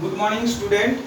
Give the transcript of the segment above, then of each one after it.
Good morning, student.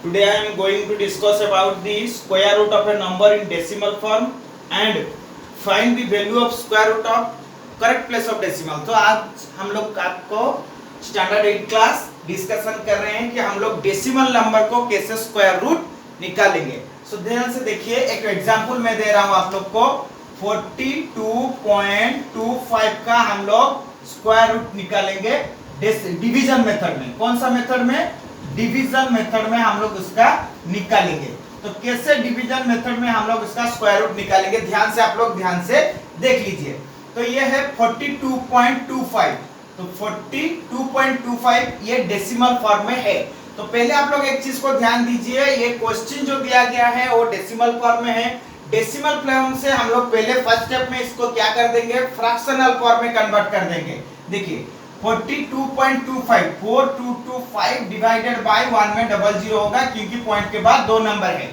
Today I am going to discuss about the square root of a number in decimal form and find the value of square root of correct place of decimal. तो आज हम लोग आपको standard 8 class discussion कर रहे हैं कि हम लोग डेसिमल नंबर को कैसे स्क्वायर रूट निकालेंगे. सो ध्यान से देखिए, एक एग्जांपल मैं दे रहा हूं आप लोग को. 42.25 का हम लोग स्क्वायर रूट निकालेंगे डिवीजन मेथड में. कौन सा मेथड में? डिवीजन मेथड में हम लोग उसका निकालेंगे. तो कैसे डिवीजन मेथड में हम लोग उसका स्क्वायर रूट निकालेंगे, ध्यान से आप लोग ध्यान से देख लीजिए. तो ये है 42.25. तो 42.25 ये डेसिमल फॉर्म में है. तो पहले आप लोग एक चीज को ध्यान दीजिए, ये क्वेश्चन जो दिया गया है वो डेसिमल फॉर्म में है. डेसिमल फॉर्म से हम लोग पहले फर्स्ट स्टेप में इसको क्या कर देंगे, फ्रैक्शनल फॉर्म में कन्वर्ट कर देंगे. देखिए 42.25 डिवाइडेड बाय 1 में डबल जीरो होगा क्योंकि पॉइंट के बाद दो नंबर है.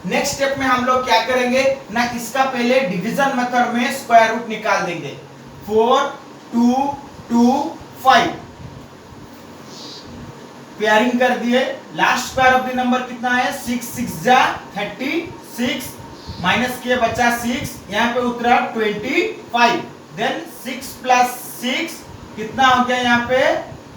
नेक्स्ट स्टेप में हम लोग क्या करेंगे ना, इसका पहले डिवीजन मेथड में स्क्वायर रूट निकाल देंगे. 4225 पेयरिंग कर दिए. Last square of the number कितना है, 6 6 जा 36 माइनस किए बचा 6, यहाँ पे उतरा 25. देन 6 प्लस 6 कितना हो गया यहाँ पे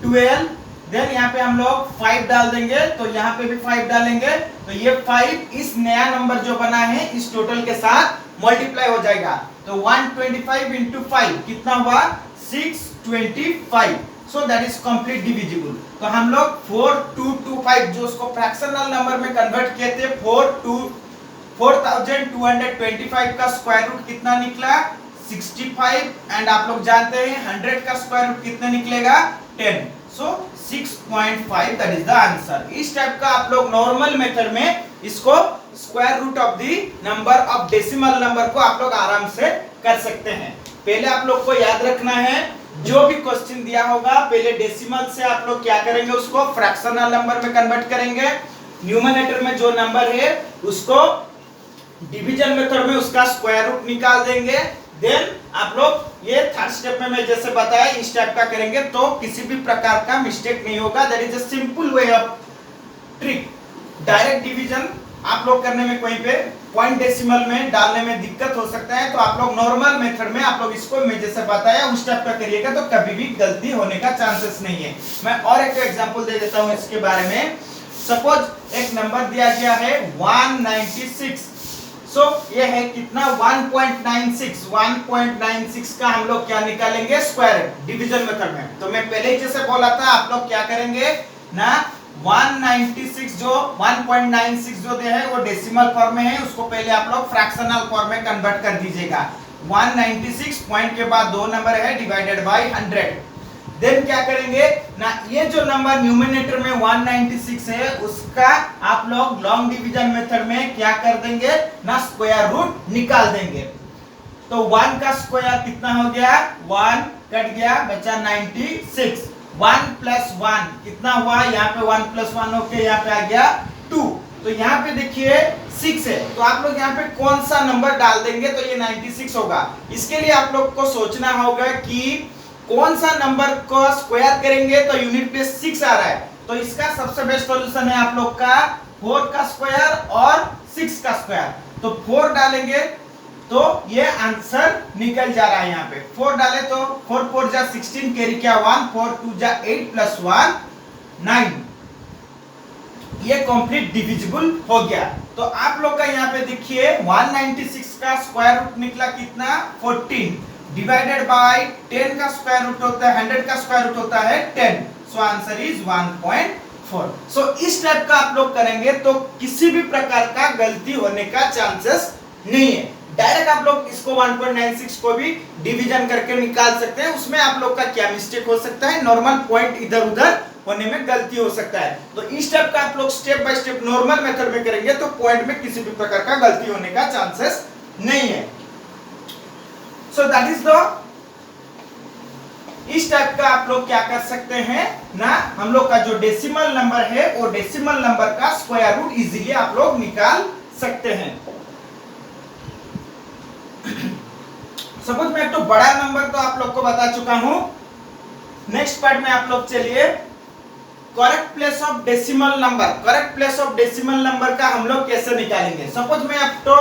12. देन यहाँ पे हम लोग 5 डाल देंगे, तो यहाँ पे भी 5 डालेंगे. तो ये 5 इस नया नंबर जो बना है इस टोटल के साथ मल्टीप्लाई हो जाएगा. तो 125 इंटू 5 कितना हुआ 625. So that is complete divisible. तो हम लोग 4225 जो उसको फ्रैक्शनल नंबर में कन्वर्ट किए थे 4225 का स्क्वायर रूट कितना निकला 65. एंड आप लोग जानते हैं 100 का स्क्वायर रूट कितना निकलेगा 10. So 6.5 that is the answer. इस टाइप का आप लोग नॉर्मल मेथड में इसको square root of the number of decimal number को आप लोग आराम से कर सकते हैं. पहले आप लोग को याद रखना है, जो भी क्वेश्चन दिया होगा पहले डेसिमल से आप लोग क्या करेंगे, उसको फ्रैक्शनल नंबर में कन्वर्ट करेंगे. न्यूमरेटर में जो नंबर है उसको डिवीजन मेथड में उसका स्क्वायर रूट निकाल देंगे. देन आप लोग ये थर्ड स्टेप में मैं जैसे बताया इस टाइप का करेंगे तो किसी भी प्रकार का मिस्टेक नहीं होगा. That is a simple way of trick. Direct division आप लोग करने में कहीं पे पॉइंट डेसिमल में डालने में दिक्कत हो सकता है, तो आप लोग नॉर्मल मेथड में आप लोग इसको मैं जैसे बताया उस टाइप का करिएगा तो कभी भी गलती होने का चांसेस नहीं है. मैं और एक एग्जांपल दे देता हूं इसके बारे में. सपोज एक नंबर दिया गया है 196. सो ये है कितना 1.96 का हम लोग क्या निकालेंगे स्क्वायर डिवीजन मेथड में. तो मैं पहले ही जैसे बोला था आप लोग क्या करेंगे ना, 196 जो 1.96 जो दे है वो डेसिमल फॉर्म में है, उसको पहले आप लोग फ्रैक्शनल फॉर्म में कन्वर्ट कर दीजिएगा. 196 पॉइंट के बाद दो नंबर है डिवाइडेड बाय 100. देन क्या करेंगे ना, ये जो नंबर न्यूमरेटर में 196 है उसका आप लोग लॉन्ग डिवीजन मेथड में क्या कर देंगे ना, स्क्वायर रूट निकाल देंगे. तो 1 का स्क्वायर कितना हो गया, 1 कट गया बचा 96. 1 प्लस 1 कितना हुआ, यहाँ पे 1 प्लस 1 होके यहाँ पे आ गया 2. तो यहाँ पे देखिए 6 है, तो आप लोग यहाँ पे कौन सा नंबर डाल देंगे तो ये 96 होगा. इसके लिए आप लोग को सोचना होगा कि कौन सा नंबर को स्क्वायर करेंगे तो यूनिट पे 6 आ रहा है. तो इसका सबसे बेस्ट सॉल्यूशन है आप लोग का 4 का स्क्वायर और 6 का स्क्वायर. तो 4 डालेंगे तो ये आंसर निकल जा रहा है. यहाँ पे 4 डाले तो 4 4 जा 16 कैरी क्या 1, 4 2 जा 8 प्लस 1 9. ये कंप्लीट डिविजिबल हो गया. तो आप लोग का यहाँ पे देखिए 196 का स्क्वायर रूट निकला कितना 14 डिवाइडेड बाय 10 का स्क्वायर रूट होता है 100 का स्क्वायर रूट होता है 10. So answer is 1.4. सो इस टाइप का आप लोग करेंगे तो किसी भी प्रकार का गलती होने का चांसेस नहीं है. डायरेक्ट आप लोग इसको 1.96 को भी डिवीजन करके निकाल सकते हैं. उसमें आप लोग का क्या मिस्टेक हो सकता है, नॉर्मल पॉइंट इधर उधर होने में गलती हो सकता है. तो इस टाइप का आप लोग step by step normal method में करेंगे तो पॉइंट में किसी भी प्रकार का गलती होने का चांसेस नहीं है. सो दैट इज द इस टाइप का आप लोग क्या कर सकते हैं ना, हम लोग का जो डेसिमल नंबर है वो डेसिमल नंबर का स्क्वायर रूट इजीली आप लोग निकाल सकते हैं. सपोज मैं एक तो बड़ा नंबर तो आप लोग को बता चुका हूं. नेक्स्ट पार्ट में आप लोग चलिए correct place of decimal number, correct place of decimal number का हम लोग कैसे निकालेंगे। सपोज मैं अब तो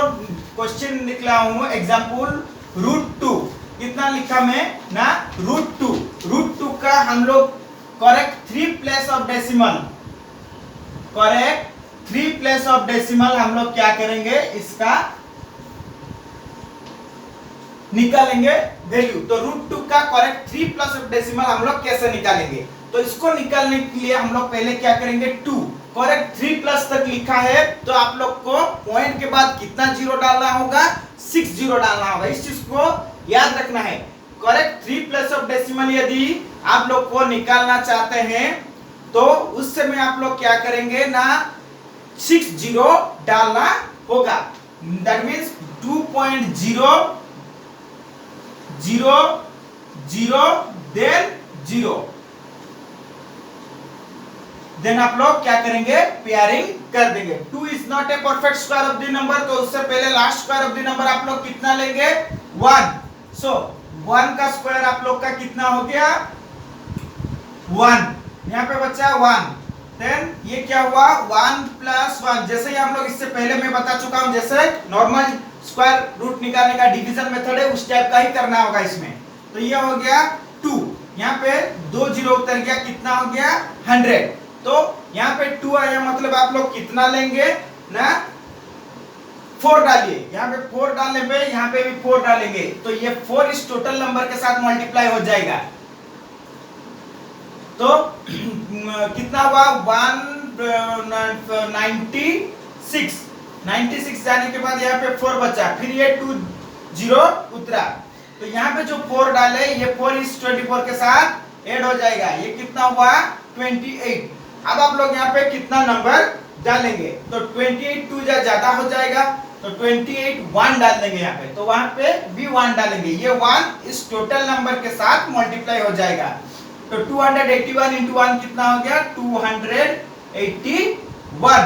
क्वेश्चन निकला हूं एग्जांपल √2, कितना लिखा मैं ना √2 का हम लोग correct 3 place of decimal, correct 3 place of decimal हम लोग क्या करेंगे, इसका निकालेंगे वैल्यू। तो √2 का करेक्ट 3 प्लस ऑफ डेसिमल हम लोग कैसे निकालेंगे, तो इसको निकालने के लिए हम लोग पहले क्या करेंगे, 2 करेक्ट 3 प्लस तक लिखा है तो आप लोग को पॉइंट के बाद कितना जीरो डालना होगा, 6 जीरो डालना होगा। इस चीज को याद रखना है। करेक्ट 3 प्लस ऑफ डेसिमल यदि आप लोग को निकालना चाहते हैं तो उस समय आप लोग क्या करेंगे ना, 6 जीरो डालना होगा। दैट मीन्स 2.0 0 0 देन आप लोग क्या करेंगे, पेयरिंग कर देंगे। 2 is not a perfect square of the number, तो उससे पहले last square of the number आप लोग कितना लेंगे, 1। सो 1 का स्क्वायर आप लोग का कितना हो गया, 1। यहाँ पे बचा 1, देन ये क्या हुआ 1 + 1। जैसे ही हम लोग इससे पहले मैं बता चुका हूं, जैसे नॉर्मल स्क्वायर रूट निकालने का डिवीजन मेथड है उस टाइप का ही करना होगा इसमें। तो ये हो गया 2, यहाँ पे 2 जीरो उतर गया, कितना हो गया 100। तो यहाँ पे 2 आया, मतलब आप लोग कितना लेंगे ना, 4 डालिए। यहाँ पे 4 डालने पे यहाँ पे भी 4 डालेंगे तो ये 4 इस टोटल नंबर के साथ मल्टीप्लाई हो जाएगा। तो कितना हुआ 96 जाने के बाद यहाँ पे 4 बचा, फिर ये 2 जीरो उतरा। तो यहाँ पे जो 4 डाले ये 4 इस 24 के साथ ऐड हो जाएगा, ये कितना हुआ 28। अब आप लोग यहाँ पे कितना नंबर डालेंगे, तो 28 2 ज्यादा हो जाएगा तो 28 1 डाल देंगे यहाँ पे, तो वहां पे भी 1 डालेंगे, ये 1 इस टोटल नंबर के साथ मल्टीप्लाई हो जाएगा। तो 281 इंटू 1 कितना हो गया 281।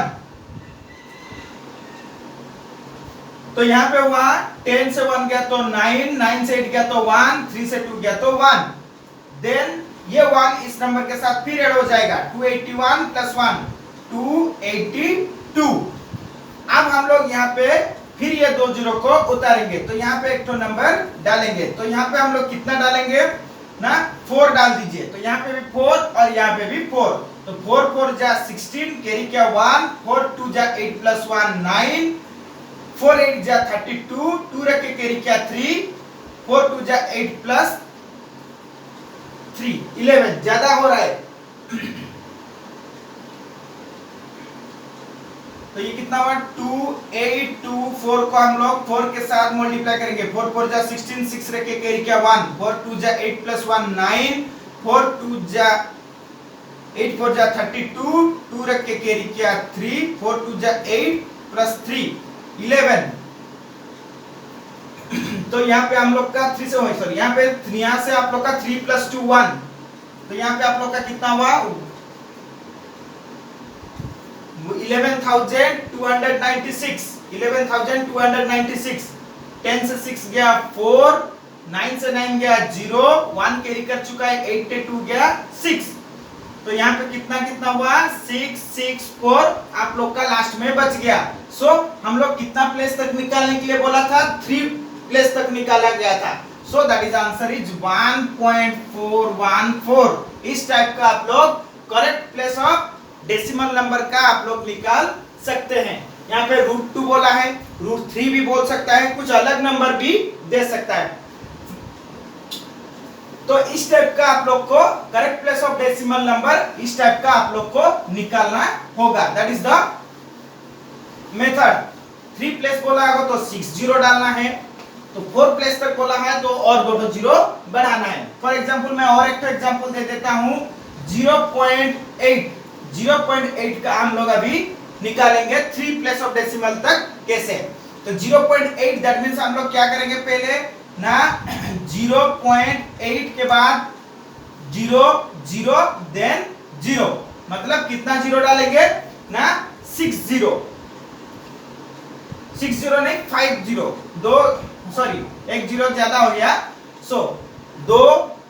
तो यहाँ पे हुआ 10 से 1 गया तो 9, 9 से 8 गया तो 1, 3 से 2 गया तो 1। देन ये 1 इस नंबर के साथ फिर ऐड हो जाएगा, 281 + 1 282। अब हम लोग यहाँ पे फिर ये 2 जीरो को उतारेंगे, तो यहाँ पे एक तो नंबर डालेंगे। तो यहाँ पे हम लोग कितना डालेंगे ना, 4 डाल दीजिए। तो यहाँ पे भी 4 और यहाँ पे भी 4, तो 4 4 जा 16, कैरी क्या 1, 4 2 जा 8 + 1 9, 4 8 जा 32, 2 रख के कैरी क्या 3, 4 2 जा 8 + 3 11, ज्यादा हो रहा है। तो ये कितना हुआ 2824 को हम लोग 4 के साथ मल्टीप्लाई करेंगे, 4 4 जा 16, 6 रख के कैरी क्या 1, 4 2 जा 8 + 1 9, 4 2 जा 8 4 जा 32, 2 रख के कैरी क्या 3, 4 2 जा 8 + 3 11। तो यहाँ पे हम लोग का 3 से सॉरी यहाँ पे यहाँ से आप लोग का 3 + 2 1, तो यहाँ पे आप लोग का कितना हुआ 11,296, 11,296। 10 से 6 गया 4, 9 से 9 गया 0, 1 कैरी कर चुका है, 8 से 2 गया 6। तो यहाँ पे कितना हुआ 6 6 4 आप लोग का लास्ट में बच गया। सो हम लोग कितना प्लेस तक निकालने के लिए बोला था, 3 प्लेस तक निकाला गया था। So that is answer is 1.414। इस टाइप का आप लोग correct place of decimal number का आप लोग निकाल सकते हैं। यहाँ पे √2 बोला है, √3 भी बोल सकता है, कुछ अलग नंबर भी दे सकता है। तो इस टाइप का आप लोग को correct place of decimal number इस टाइप का आप लोग को निकालना होगा। That is the method. 3 place बोला होगा तो 6 जीरो डालना है, तो 4 प्लेस तक बोला है तो और 2 जीरो बढ़ाना है। फॉर एग्जांपल मैं और एक एग्जांपल दे देता हूं, 0.8 का हम लोग अभी निकालेंगे 3 प्लेस ऑफ डेसिमल तक कैसे। तो 0.8 दैट मींस हम लोग क्या करेंगे पहले ना 0.8 के बाद 0 0 देन 0, मतलब कितना जीरो डालेंगे ना 6 जीरो नहीं 5 जीरो, 2 सॉरी 1 जीरो ज्यादा हो गया। सो 2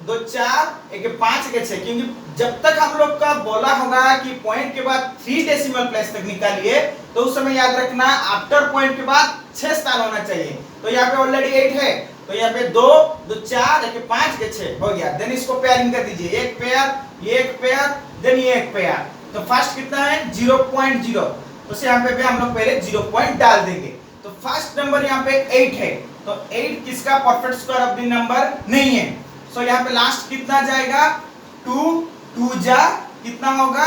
दो 4 एक 5 एक 6, क्योंकि जब तक हम लोग का बोला होगा कि पॉइंट के बाद 3 डेसिमल प्लेस तक निकालिए, तो उस समय याद रखना आफ्टर पॉइंट के बाद 6 स्थान होना चाहिए। तो यहाँ पे ऑलरेडी 8 है, तो यहाँ पे 2 2 4 एक 5 एक 6 हो गया। देन इसको पेयरिंग कर दीजिए, एक पेयर, ये एक पेयर, देन ये एक पेयर। तो फर्स्ट कितना है 0.0, तो यहाँ पे भी हम लोग पहले 0 पॉइंट डाल देंगे। तो फर्स्ट नंबर यहाँ पे 8 है, तो 8 किसका perfect square of the number नहीं है। सो यहाँ पे लास्ट कितना जाएगा 2 2 जा कितना होगा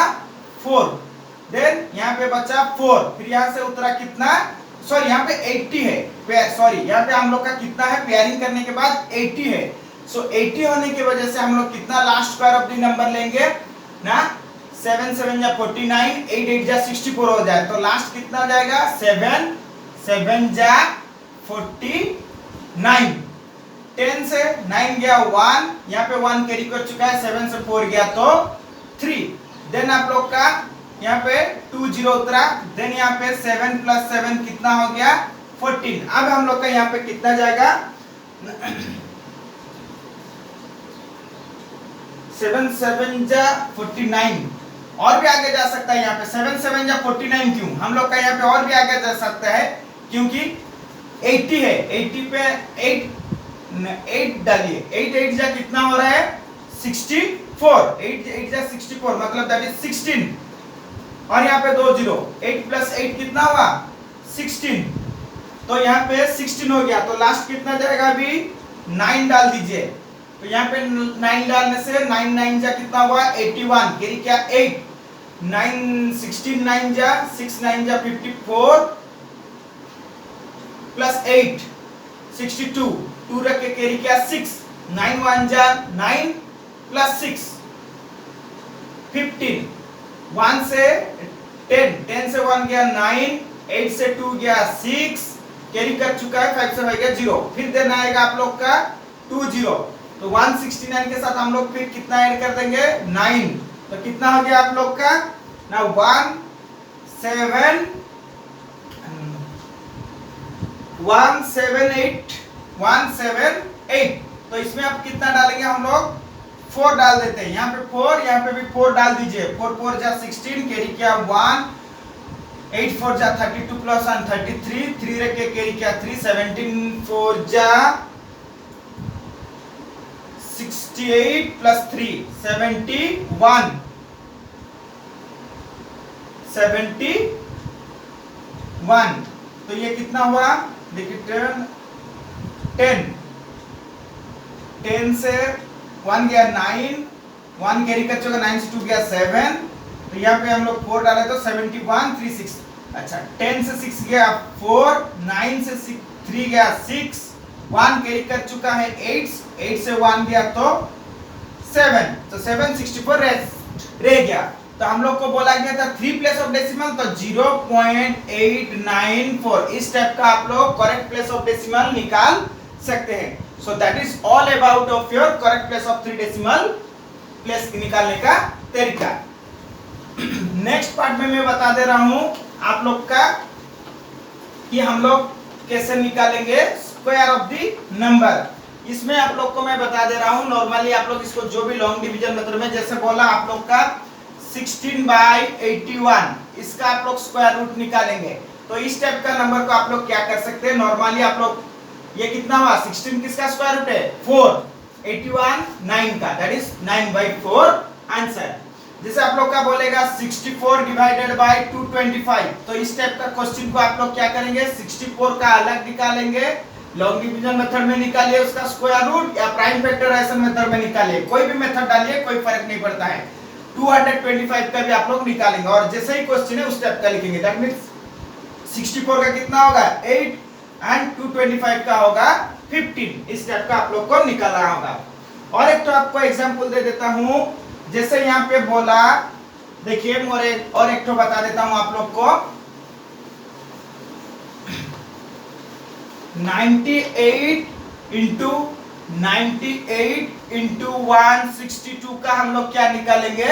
4, देन यहाँ पे बचा 4, फिर यहाँ से उतरा कितना, सॉरी यहाँ पे 80 है, सॉरी यहाँ पे हम लोग का कितना है पेयरिंग करने के बाद 80 है। सो 80 होने की वजह से हम लोग कितना last square of the number लेंगे ना, 7 7 जा 49, 8 8 जा 64 हो जाए, तो लास्ट कितना जाएगा 7 7 जा 49, 10 से 9 गया 1, यहाँ पे 1 कैरी कर चुका है, 7 से 4 गया तो 3, देन आप लोग का यहाँ पे 2 0 उतरा, देन यहाँ पे 7 + 7 कितना हो गया 14। अब हम लोग का यहाँ पे कितना जाएगा 7 7 जा 49, और भी आगे जा सकता है। यहाँ पे 7 7 जा 49 क्यों, हम लोग का यहाँ पे और भी आगे जा सकता है, क्योंकि 80 है, 80 पे 8 डालिए, 8 8 जा कितना हो रहा है 64, 8 8 जा 64 मतलब दैट इज 16, और यहाँ पे 2 0, 8 + 8 कितना हुआ 16, तो यहाँ पे 16 हो गया। तो लास्ट कितना जाएगा अभी 9 डाल दीजिए, तो यहाँ पे 9 डालने से 9 9 जा कितना हुआ 81, कैरी क्या 8, 9 16 9 जा 6 9 जा 54 + 8 62, 2 रख के कैरी क्या 6, 9 1 जा 9 + 6 15, 1 से 10, 10 से 1 गया 9, 8 से 2 गया 6, कैरी कर चुका है, 5 से 5 गया 0, फिर देना आएगा आप लोग का 2 0, तो 169 के साथ हम लोग फिर कितना ऐड कर देंगे 9, तो कितना हो गया आप लोग का ना 178, तो इसमें अब कितना डालेंगे हम लोग 4 डाल देते हैं, यहाँ पे 4, यहाँ पे भी 4 डाल दीजिए, 4 4 जा 16, कैरी क्या 1, 8 4 जा 32 + 1 33, 3 रख के कैरी क्या 3, 17 4 जा 68 + 3 71, 71, तो ये कितना हुआ देखिए 10 से 1 गया 9, 1 कैरी कर चुका, 9 से 2 गया 7, तो यहाँ पे हम लोग 4 डाले तो 71 3 6, अच्छा 10 से 6 गया 4, 9 से 3 गया 6, 1 कैरी कर चुका है 8 से 1 गया तो 7, तो 764 रह गया। तो हम लोग को बोला गया था 3 प्लेस ऑफ डेसिमल, तो 0.894 इस टाइप का आप लोग करेक्ट प्लेस ऑफ डेसिमल निकाल सकते हैं। So that is all about of your correct place of 3 decimal place निकालने का तरीका। नेक्स्ट पार्ट में मैं बता दे रहा हूं आप लोग का कि हम लोग कैसे निकालेंगे स्क्वायर ऑफ द नंबर। इसमें आप लोग को मैं बता दे रहा हूं, नॉर्मली आप लोग इसको जो भी लॉन्ग डिवीजन मेथड में जैसे बोला आप लोग का 16/81 इसका आप लोग स्क्वायर रूट निकालेंगे। तो इस टाइप का नंबर को आप लोग क्या कर सकते हैं, नॉर्मली आप लोग ये कितना हुआ 16 किसका स्क्वायर रूट है 4, 81 9 का, दैट इज 9/4 आंसर। जैसे आप लोग का बोलेगा 64 डिवाइडेड बाय 225, तो इस टाइप का क्वेश्चन को आप लोग क्या करेंगे 64 का अलग निकालेंगे, लॉन्ग डिवीजन मेथड में निकालिए उसका स्क्वायर रूट या प्राइम फैक्टराइजेशन मेथड में निकालिए, कोई भी मेथड डालिए कोई फर्क नहीं पड़ता है। 225 का भी आप लोग निकालेंगे और जैसे ही क्वेश्चन है उस टाइप का लिखेंगे, दैट मींस 64 का कितना होगा 8 एंड 225 का होगा 15, इस टाइप का आप लोग को निकालना होगा। और एक तो आपको एग्जांपल दे देता हूं, जैसे यहाँ पे बोला देखिए और एक तो बता देता हूं आप लोग को 98 इंटू 162 का हम लोग क्या निकालेंगे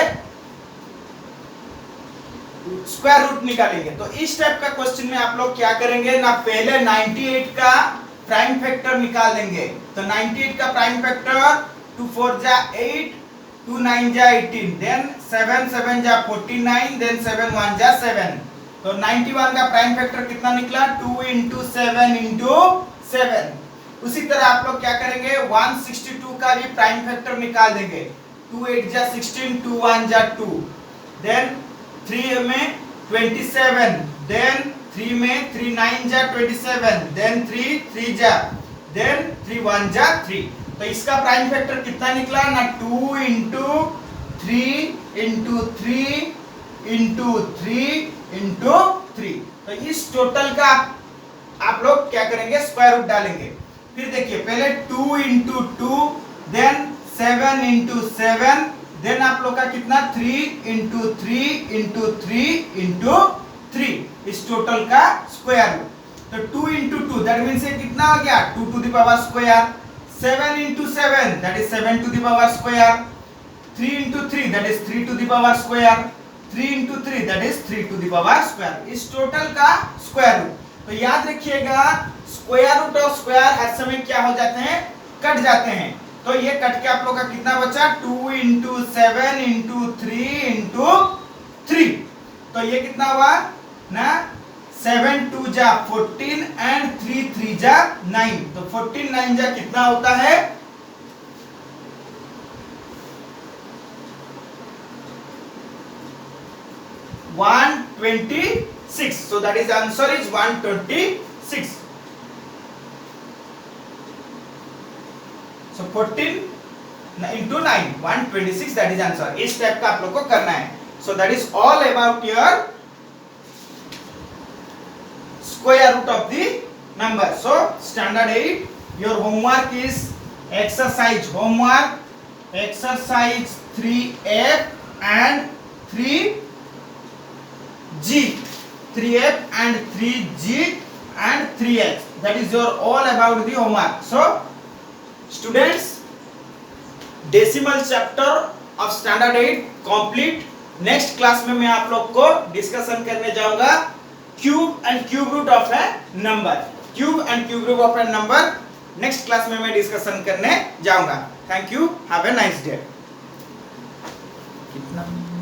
स्क्वायर रूट निकालेंगे। तो इस टाइप का क्वेश्चन में आप लोग क्या करेंगे ना, पहले 98 का प्राइम फैक्टर निकाल देंगे। तो 98 का प्राइम फैक्टर 2 4 जा 8, 2 9 जा 18, देन 7 7 जा 49, देन 7 1 जा 7। तो 91 का प्राइम फैक्टर कितना निकला? 2 into 7 into 7। उसी तरह आप लोग क्या करेंगे, 162 का भी प्राइम फैक्टर निकाल देंगे। 2 8 जा 16, 2 1 जा 2, देन 3 में 27, देन 3 में 3 9 जा 27, देन 3 3 जा, देन 3 1 जा 3। तो इसका प्राइम फैक्टर कितना निकला ना? 2 into 3 into 3 into 3 into 3। तो इस टोटल का आप लोग क्या करेंगे, स्क्वायर रूट डालेंगे। फिर देखिए पहले 2 into 2, देन 7 into 7, देन आप लोग का कितना 3 into 3 into 3 into 3। इस टोटल का स्क्वायर रूट। तो 2 into 2 दैट मींस ये कितना हो गया? 2 to the power square. 7 into 7 that is 7 to the power square. 3 into 3 that is 3 to the power square. 3 into 3 that is 3 to the power square. इस total का square root. तो याद रखिएगा square root और स्क्वायर हर समय क्या हो जाते हैं? कट जाते हैं। तो ये कट के आप लोग का कितना बचा? 2 into 7 into 3 into 3। तो ये कितना हुआ ना? 7 2 जा 14 एंड 3 3 जा 9। तो 14 9 जा कितना होता है? 126। So that is answer is 126. So 14 into 9 126, that is answer। इस स्टेप का आप लोग को करना है। So that is all about your square root of the number। So standard 8 your homework is exercise 3F and 3G, 3F and 3G and 3H। that is your all about the homework। So students, decimal chapter of standard 8 complete. Next class में मैं आप लोग को discussion करने जाऊंगा cube and cube root of a number. Cube and cube root of a number next class में मैं discussion करने जाऊंगा। Thank you, have a nice day. कितना